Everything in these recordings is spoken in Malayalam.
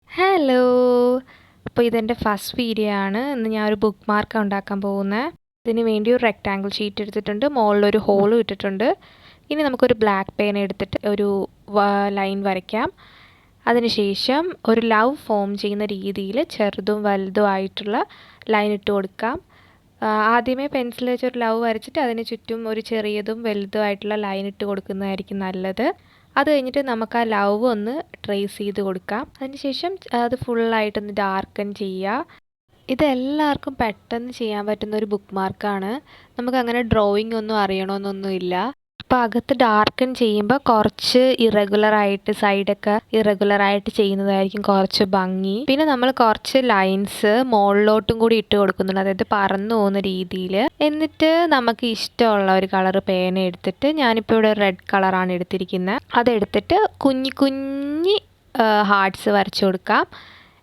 ഹലോ! അപ്പോൾ ഇതെൻ്റെ ഫസ്റ്റ് വീഡിയോ ആണ്. ഇന്ന് ഞാൻ ഒരു ബുക്ക് മാർക്ക് ഉണ്ടാക്കാൻ പോകുന്നത്. ഇതിന് വേണ്ടി ഒരു റെക്റ്റാങ്കിൾ ഷീറ്റ് എടുത്തിട്ടുണ്ട്. മുകളിലൊരു ഹോളും ഇട്ടിട്ടുണ്ട്. ഇനി നമുക്കൊരു ബ്ലാക്ക് പെൻ എടുത്തിട്ട് ഒരു ലൈൻ വരയ്ക്കാം. അതിനുശേഷം ഒരു ലവ് ഫോം ചെയ്യുന്ന രീതിയിൽ ചെറുതും വലുതും ആയിട്ടുള്ള ലൈൻ ഇട്ട് കൊടുക്കാം. ആദ്യമേ പെൻസിൽ വെച്ച് ഒരു ലവ് വരച്ചിട്ട് അതിന് ചുറ്റും ഒരു ചെറിയതും വലുതും ആയിട്ടുള്ള ലൈൻ ഇട്ട് കൊടുക്കുന്നതായിരിക്കും നല്ലത്. അത് കഴിഞ്ഞിട്ട് നമുക്ക് ആ ലവ് ഒന്ന് ട്രേസ് ചെയ്ത് കൊടുക്കാം. അതിനുശേഷം അത് ഫുള്ളായിട്ടൊന്ന് ഡാർക്കൻ ചെയ്യുക. ഇതെല്ലാവർക്കും പെട്ടെന്ന് ചെയ്യാൻ പറ്റുന്ന ഒരു ബുക്ക് മാർക്കാണ്. നമുക്കങ്ങനെ ഡ്രോയിങ് ഒന്നും അറിയണമെന്നൊന്നുമില്ല. അപ്പോൾ അകത്ത് ഡാർക്കൻ ചെയ്യുമ്പോൾ കുറച്ച് ഇറഗുലറായിട്ട് സൈഡൊക്കെ ഇറഗുലറായിട്ട് ചെയ്യുന്നതായിരിക്കും കുറച്ച് ഭംഗി. പിന്നെ നമ്മൾ കുറച്ച് ലൈൻസ് മുകളിലോട്ടും കൂടി ഇട്ട് കൊടുക്കുന്നുണ്ട്, അതായത് പറന്നു പോകുന്ന രീതിയിൽ. എന്നിട്ട് നമുക്ക് ഇഷ്ടമുള്ള ഒരു കളർ പേന എടുത്തിട്ട്, ഞാനിപ്പോൾ ഇവിടെ റെഡ് കളറാണ് എടുത്തിരിക്കുന്നത്, അതെടുത്തിട്ട് കുഞ്ഞി കുഞ്ഞി ഹാർട്ട്സ് വരച്ചു കൊടുക്കാം.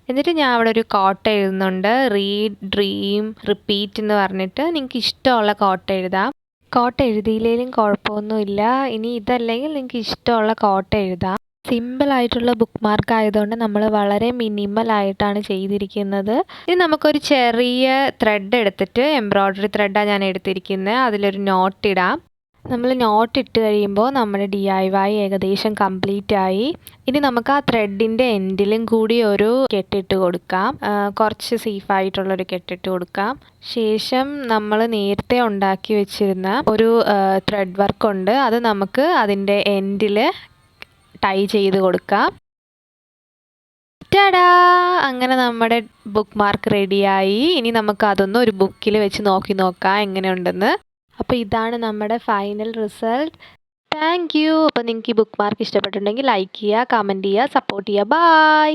എന്നിട്ട് ഞാൻ അവിടെ ഒരു കോട്ട് എഴുതുന്നുണ്ട്, റീഡ് ഡ്രീം റിപ്പീറ്റ് എന്ന് പറഞ്ഞിട്ട്. നിങ്ങൾക്ക് ഇഷ്ടമുള്ള കോട്ട് എഴുതാം. കോട്ട് എഴുതിയില്ലെങ്കിലും കുഴപ്പമൊന്നുമില്ല. ഇനി ഇതല്ലെങ്കിൽ നിങ്ങൾക്ക് ഇഷ്ടമുള്ള കോട്ട് എഴുതാം. സിമ്പിളായിട്ടുള്ള ബുക്ക് മാർക്ക് ആയതുകൊണ്ട് നമ്മൾ വളരെ മിനിമലായിട്ടാണ് ചെയ്തിരിക്കുന്നത്. ഇനി നമുക്കൊരു ചെറിയ ത്രെഡ് എടുത്തിട്ട്, എംബ്രോയ്ഡറി ത്രെഡാണ് ഞാൻ എടുത്തിരിക്കുന്നത്, അതിലൊരു നോട്ട് ഇടാം. നമ്മൾ നോട്ട് ഇട്ട് കഴിയുമ്പോൾ നമ്മുടെ DIY ഏകദേശം കംപ്ലീറ്റ് ആയി. ഇനി നമുക്ക് ആ ത്രെഡിൻ്റെ എൻഡിലും കൂടി ഒരു കെട്ടിട്ട് കൊടുക്കാം, കുറച്ച് സേഫായിട്ടുള്ളൊരു കെട്ടിട്ട് കൊടുക്കാം. ശേഷം നമ്മൾ നേരത്തെ ഉണ്ടാക്കി വെച്ചിരുന്ന ഒരു ത്രെഡ് വർക്കുണ്ട്, അത് നമുക്ക് അതിൻ്റെ എൻഡിൽ ടൈ ചെയ്ത് കൊടുക്കാം. ടാടാ! അങ്ങനെ നമ്മുടെ ബുക്ക് മാർക്ക് റെഡിയായി. ഇനി നമുക്ക് അതൊന്ന് ഒരു ബുക്കിൽ വെച്ച് നോക്കാം എങ്ങനെയുണ്ടെന്ന്. അപ്പോൾ ഇതാണ് നമ്മുടെ ഫൈനൽ റിസൾട്ട്. Thank you. അപ്പോൾ നിങ്ങൾക്ക് ഈ ബുക്ക് മാർക്ക് ഇഷ്ടപ്പെട്ടിട്ടുണ്ടെങ്കിൽ ലൈക്ക് ചെയ്യുക, കമൻറ്റ് ചെയ്യുക, സപ്പോർട്ട് ചെയ്യുക. ബൈ.